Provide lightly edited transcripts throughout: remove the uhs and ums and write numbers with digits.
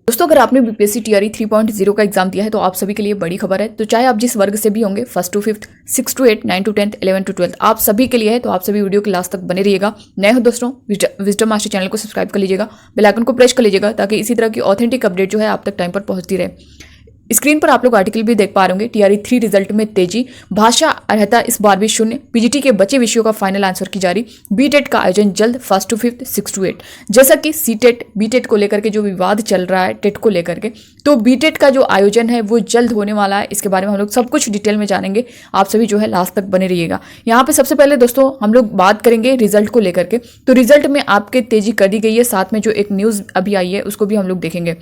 दोस्तों, अगर आपने बीपीएससी टीआरई 3.0 का एग्जाम दिया है तो आप सभी के लिए बड़ी खबर है। तो चाहे आप जिस वर्ग से भी होंगे, 1st to 5th, 6th to 8th, 9th to 10th, 11th to 12th, आप सभी के लिए है। तो आप सभी वीडियो के लास्ट तक बने रहिएगा। नए हो दोस्तों, विजडम मास्टर चैनल को सब्सक्राइब कर लीजिएगा, बेल आइकन को प्रेस कर लीजिएगा ताकि इसी तरह की ऑथेंटिक अपडेट जो है आप तक टाइम पर पहुंचती रहे। स्क्रीन पर आप लोग आर्टिकल भी देख पा रहे होंगे। टीआरई 3 रिजल्ट में तेजी, भाषा अर्हता इस बार भी शून्य, पीजीटी के बचे विषयों का फाइनल आंसर की जारी, बीटेट का आयोजन जल्द 1st to 5th, 6th to 8। जैसा कि सीटेट बीटेट को लेकर के जो विवाद चल रहा है टेट को लेकर के, तो बीटेट का जो आयोजन है वो जल्द होने वाला है। इसके बारे में हम लोग सब कुछ डिटेल में जानेंगे। आप सभी जो है लास्ट तक बने रहिएगा। यहाँ पे सबसे पहले दोस्तों हम लोग बात करेंगे रिजल्ट को लेकर के। तो रिजल्ट में आपके तेजी कर दी गई है, साथ में जो एक न्यूज अभी आई है उसको भी हम लोग देखेंगे।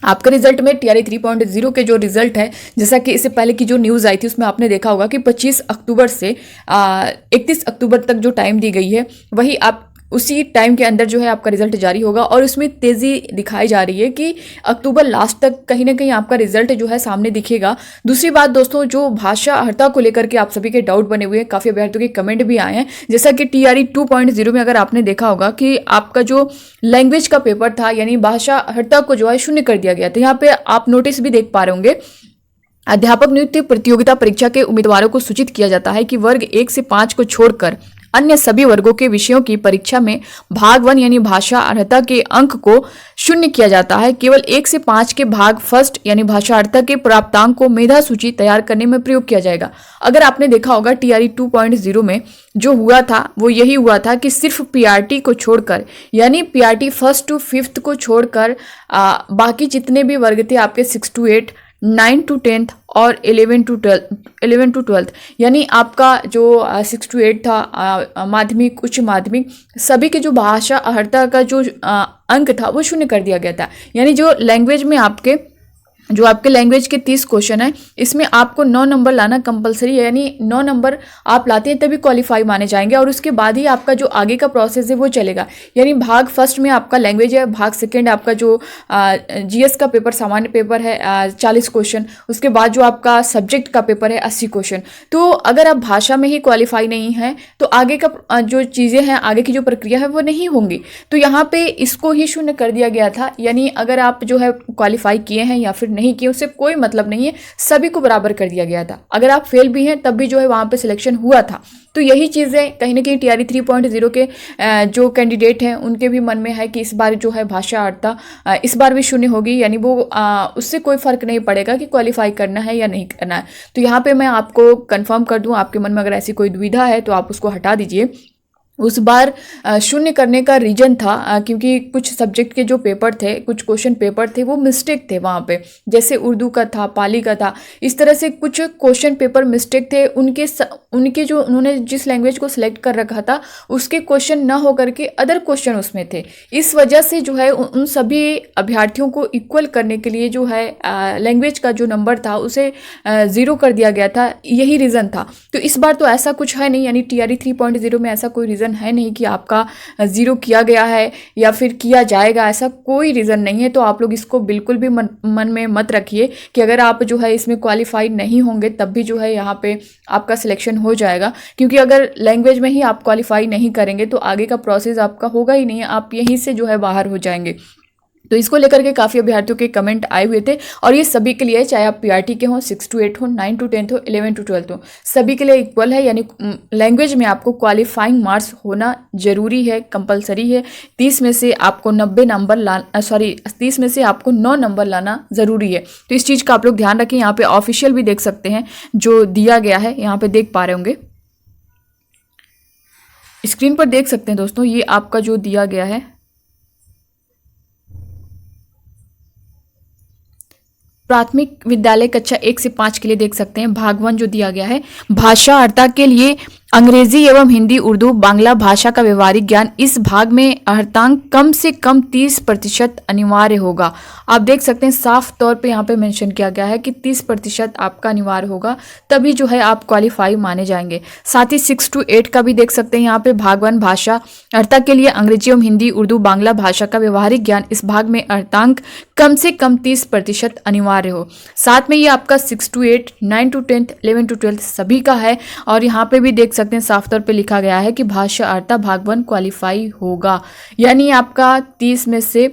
आपका रिजल्ट में टीआरई 3.0 के जो रिजल्ट है, जैसा कि इससे पहले की जो न्यूज़ आई थी उसमें आपने देखा होगा कि 25 अक्टूबर से 31 अक्टूबर तक जो टाइम दी गई है, वही आप उसी टाइम के अंदर जो है आपका रिजल्ट जारी होगा। और उसमें तेज़ी दिखाई जा रही है कि अक्टूबर लास्ट तक कहीं ना कहीं आपका रिजल्ट जो है सामने दिखेगा। दूसरी बात दोस्तों, जो भाषा अर्हता को लेकर के आप सभी के डाउट बने हुए हैं, काफ़ी अभ्यर्थियों के कमेंट भी आए हैं। जैसा कि टीआरई 2.0 में अगर आपने देखा होगा कि आपका जो लैंग्वेज का पेपर था, यानी भाषा अर्हता को जो है शून्य कर दिया गया था। यहाँ पे आप नोटिस भी देख पा रहे होंगे, अध्यापक नियुक्ति प्रतियोगिता परीक्षा के उम्मीदवारों को सूचित किया जाता है कि वर्ग 1 से 5 को छोड़कर अन्य सभी वर्गों के विषयों की परीक्षा में भाग 1 यानी भाषा अर्हता के अंक को शून्य किया जाता है। केवल 1 से 5 के भाग फर्स्ट यानी भाषा अर्हता के प्राप्तांक को मेधा सूची तैयार करने में प्रयोग किया जाएगा। अगर आपने देखा होगा टीआरई 2.0 में जो हुआ था वो यही हुआ था कि सिर्फ पीआरटी को छोड़कर, यानी पीआरटी 1st to 5th को छोड़कर बाकी जितने भी वर्ग थे आपके 6 to 8, 9 to 10th और 11 to 12th, यानी आपका जो 6 to 8 था माध्यमिक, उच्च माध्यमिक, सभी के जो भाषा अर्हता का जो अंक था वो शून्य कर दिया गया था। यानी जो लैंग्वेज में आपके लैंग्वेज के 30 क्वेश्चन है, इसमें आपको 9 नंबर लाना कंपलसरी है। यानी 9 नंबर आप लाते हैं तभी क्वालिफाई माने जाएंगे और उसके बाद ही आपका जो आगे का प्रोसेस है वो चलेगा। यानी भाग फर्स्ट में आपका लैंग्वेज है, भाग सेकंड आपका जो जीएस का पेपर, सामान्य पेपर है 40 क्वेश्चन, उसके बाद जो आपका सब्जेक्ट का पेपर है 80 क्वेश्चन। तो अगर आप भाषा में ही क्वालिफाई नहीं है तो आगे का जो चीज़ें हैं, आगे की जो प्रक्रिया है वो नहीं होंगी। तो यहाँ पे इसको ही शून्य कर दिया गया था। यानी अगर आप जो है क्वालिफाई किए हैं या फिर नहीं किए, उससे कोई मतलब नहीं है, सभी को बराबर कर दिया गया था। अगर आप फेल भी हैं तब भी जो है वहां पे सिलेक्शन हुआ था। तो यही चीज़ें कहीं ना कहीं टीआरई 3.0 के जो कैंडिडेट हैं उनके भी मन में है कि इस बार जो है भाषा अर्हता इस बार भी शून्य होगी। यानी वो उससे कोई फर्क नहीं पड़ेगा कि क्वालिफाई करना है या नहीं करना है। तो यहाँ पे मैं आपको कंफर्म कर दूं, आपके मन में अगर ऐसी कोई दुविधा है तो आप उसको हटा दीजिए। उस बार शून्य करने का रीजन था क्योंकि कुछ सब्जेक्ट के जो पेपर थे, कुछ क्वेश्चन पेपर थे वो मिस्टेक थे वहाँ पे, जैसे उर्दू का था, पाली का था, इस तरह से कुछ क्वेश्चन पेपर मिस्टेक थे। उनके जो उन्होंने जिस लैंग्वेज को सिलेक्ट कर रखा था उसके क्वेश्चन ना होकर के अदर क्वेश्चन उसमें थे। इस वजह से जो है उन सभी अभ्यर्थियों को इक्वल करने के लिए जो है लैंग्वेज का जो नंबर था उसे 0 कर दिया गया था। यही रीज़न था। तो इस बार तो ऐसा कुछ है नहीं, यानी टीआरई 3.0 में ऐसा कोई है नहीं कि आपका 0 किया गया है या फिर किया जाएगा, ऐसा कोई रीज़न नहीं है। तो आप लोग इसको बिल्कुल भी मन में मत रखिए कि अगर आप जो है इसमें क्वालिफाई नहीं होंगे तब भी जो है यहाँ पे आपका सिलेक्शन हो जाएगा। क्योंकि अगर लैंग्वेज में ही आप क्वालिफाई नहीं करेंगे तो आगे का प्रोसेस आपका होगा ही नहीं, आप यहीं से जो है बाहर हो जाएंगे। तो इसको लेकर के काफ़ी अभ्यर्थियों के कमेंट आए हुए थे और ये सभी के लिए, चाहे आप पीआरटी के हों, 6 to 8 हो, 9 to 10 हो, 11 to 12 हो, सभी के लिए इक्वल है। यानी लैंग्वेज में आपको क्वालिफाइंग मार्क्स होना जरूरी है, कंपलसरी है। 30 में से आपको 30 में से आपको 9 नंबर लाना ज़रूरी है। तो इस चीज़ का आप लोग ध्यान रखें। यहाँ पे ऑफिशियल भी देख सकते हैं जो दिया गया है, यहाँ पे देख पा रहे होंगे, स्क्रीन पर देख सकते हैं दोस्तों, ये आपका जो दिया गया है प्राथमिक विद्यालय कक्षा 1 से 5 के लिए देख सकते हैं। भाग 1 जो दिया गया है, भाषा अर्हता के लिए अंग्रेजी एवं हिंदी, उर्दू, बांग्ला भाषा का व्यवहारिक ज्ञान, इस भाग में अर्हतांक कम से कम 30% अनिवार्य होगा। आप देख सकते हैं साफ तौर पे यहाँ पे मेंशन किया गया है कि 30% आपका अनिवार्य होगा, तभी जो है आप क्वालिफाई माने जाएंगे। साथ ही 6 to 8 का भी देख सकते हैं यहाँ पे, भाग 1 भाषा अर्हता के लिए अंग्रेजी एवं हिंदी, उर्दू, बांग्ला भाषा का व्यवहारिक ज्ञान, इस भाग में अर्हतांक कम से कम 30% अनिवार्य हो। साथ में ये आपका 6 to 8, 9 to 10, 11 to 12 सभी का है। और यहाँ पे भी देख सकते हैं साफ तौर पे लिखा गया है कि भाषा अर्हता भाग 1 क्वालिफाई होगा। यानी आपका 30 में से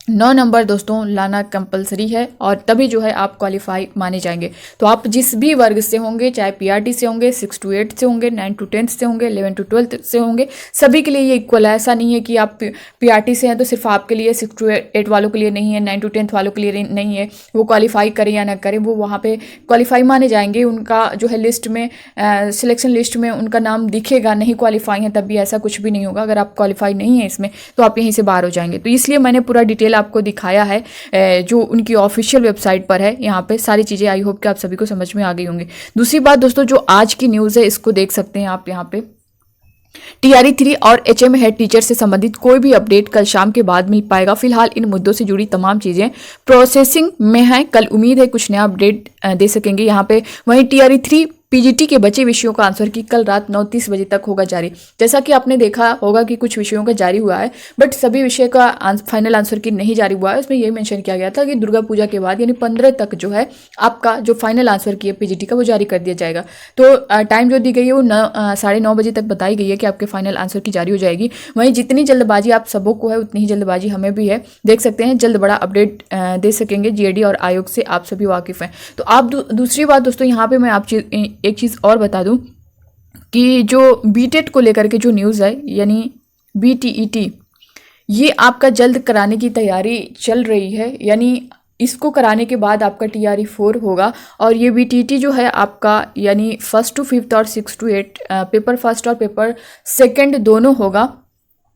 9 नंबर दोस्तों लाना कंपलसरी है और तभी जो है आप क्वालिफाई माने जाएंगे। तो आप जिस भी वर्ग से होंगे, चाहे पीआरटी से होंगे, 6 to 8 से होंगे, 9 to 10 से होंगे, 11 to 12 से होंगे, सभी के लिए ये इक्वल है। ऐसा नहीं है कि आप पीआरटी से हैं तो सिर्फ आपके लिए, 6 to 8 वालों के लिए नहीं है, 9 to 10 वालों के लिए नहीं है। वो क्वालिफाई करें या ना करें, वो वहाँ पे क्वालिफाई माने जाएंगे। उनका जो है लिस्ट में, सिलेक्शन लिस्ट में उनका नाम दिखेगा। नहीं क्वालिफाई है तब भी ऐसा कुछ भी नहीं होगा। अगर आप क्वालिफाई नहीं है इसमें तो आप यहीं से बाहर हो जाएंगे। तो इसलिए मैंने पूरा डिटेल आपको दिखाया है, जो उनकी ऑफिशियल वेबसाइट पर है। यहाँ पे सारी चीज़ें आई होप कि आप सभी को समझ में आ गई होंगी। दूसरी बात दोस्तों, जो आज की न्यूज़ है इसको देख सकते हैं आप यहाँ पे। टीआरई 3 और एचएम हेड टीचर से संबंधित कोई भी अपडेट कल शाम के बाद मिल पाएगा। फिलहाल इन मुद्दों से जुड़ी तमाम चीजें प्रोसेसिंग में हैं। कल उम्मीद है कुछ नया अपडेट दे सकेंगे यहाँ पे। वहीं टीआरई 3 पीजीटी के बचे विषयों का आंसर की कल रात 9:30 बजे तक होगा जारी। जैसा कि आपने देखा होगा कि कुछ विषयों का जारी हुआ है, बट सभी विषय का फाइनल आंसर की नहीं जारी हुआ है। उसमें यही मेंशन किया गया था कि दुर्गा पूजा के बाद यानी 15 तक जो है आपका जो फाइनल आंसर की है पीजीटी का वो जारी कर दिया जाएगा। तो टाइम जो दी गई है वो 9:30 बजे तक बताई गई है कि आपके फाइनल आंसर की जारी हो जाएगी। वहीं जितनी जल्दबाजी आप सबों को है उतनी ही जल्दबाजी हमें भी है। देख सकते हैं जल्द बड़ा अपडेट दे सकेंगे जीएडी और आयोग से आप सभी वाकिफ हैं। तो आप दूसरी बात दोस्तों यहाँ पे मैं एक चीज़ और बता दूं कि जो बीटेट को लेकर के जो न्यूज़ है यानी बीटीईटी, ये आपका जल्द कराने की तैयारी चल रही है। यानी इसको कराने के बाद आपका टीआरई 4 होगा और ये बीटीईटी जो है आपका यानी 1st to 5th और 6 to 8 पेपर फर्स्ट और पेपर सेकंड दोनों होगा।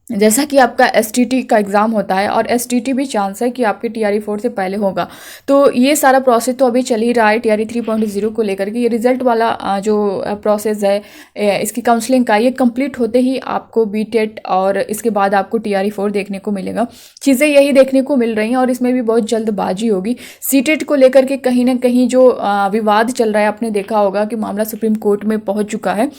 जैसा कि आपका एसटीटी का एग्ज़ाम होता है और एसटीटी भी चांस है कि आपके टीआरई 4 से पहले होगा। तो ये सारा प्रोसेस तो अभी चल ही रहा है टीआरई 3.0 को लेकर के। ये रिजल्ट वाला जो प्रोसेस है इसकी काउंसलिंग का, ये कंप्लीट होते ही आपको बीटेट और इसके बाद आपको टीआरई 4 देखने को मिलेगा। चीज़ें यही देखने को मिल रही हैं और इसमें भी बहुत जल्दबाजी होगी। सीटेट को लेकर के कहीं ना कहीं जो विवाद चल रहा है, आपने देखा होगा कि मामला सुप्रीम कोर्ट में पहुँच चुका है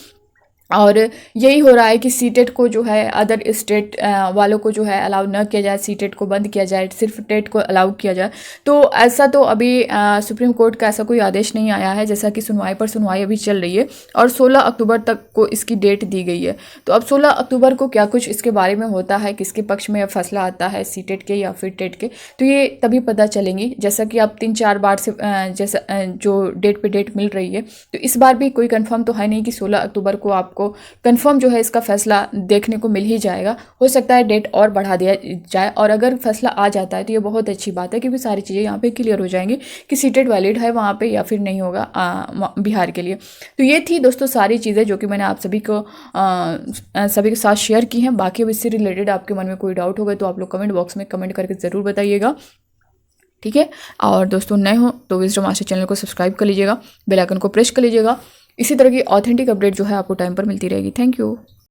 और यही हो रहा है कि सीटेट को जो है अदर स्टेट वालों को जो है अलाउ न किया जाए, सीटेट को बंद किया जाए, सिर्फ टेट को अलाउ किया जाए। तो ऐसा तो अभी सुप्रीम कोर्ट का ऐसा कोई आदेश नहीं आया है। जैसा कि सुनवाई पर सुनवाई अभी चल रही है और 16 अक्टूबर तक को इसकी डेट दी गई है। तो अब 16 अक्टूबर को क्या कुछ इसके बारे में होता है, किसके पक्ष में फैसला आता है, सीटेट के या फिर टेट के, तो ये तभी पता चलेंगी। जैसा कि आप 3-4 बार से जैसा जो डेट पे डेट मिल रही है, तो इस बार भी कोई कंफर्म तो है नहीं कि 16 अक्टूबर को आपको कंफर्म जो है इसका फैसला देखने को मिल ही जाएगा। हो सकता है डेट और बढ़ा दिया जाए और अगर फैसला आ जाता है तो ये बहुत अच्छी बात है क्योंकि सारी चीज़ें यहाँ पे क्लियर हो जाएंगी कि सीटेट वैलिड है वहाँ पे या फिर नहीं होगा बिहार के लिए। तो ये थी दोस्तों सारी चीज़ें जो कि मैंने आप सभी के साथ शेयर की हैं। बाकी अब इससे रिलेटेड आपके मन में कोई डाउट होगा तो आप लोग कमेंट बॉक्स में कमेंट करके ज़रूर बताइएगा, ठीक है। और दोस्तों नए हो तो विजडम मास्टर चैनल को सब्सक्राइब कर लीजिएगा, बेल आइकन को प्रेस कर लीजिएगा। इसी तरह की ऑथेंटिक अपडेट जो है आपको टाइम पर मिलती रहेगी। Thank you.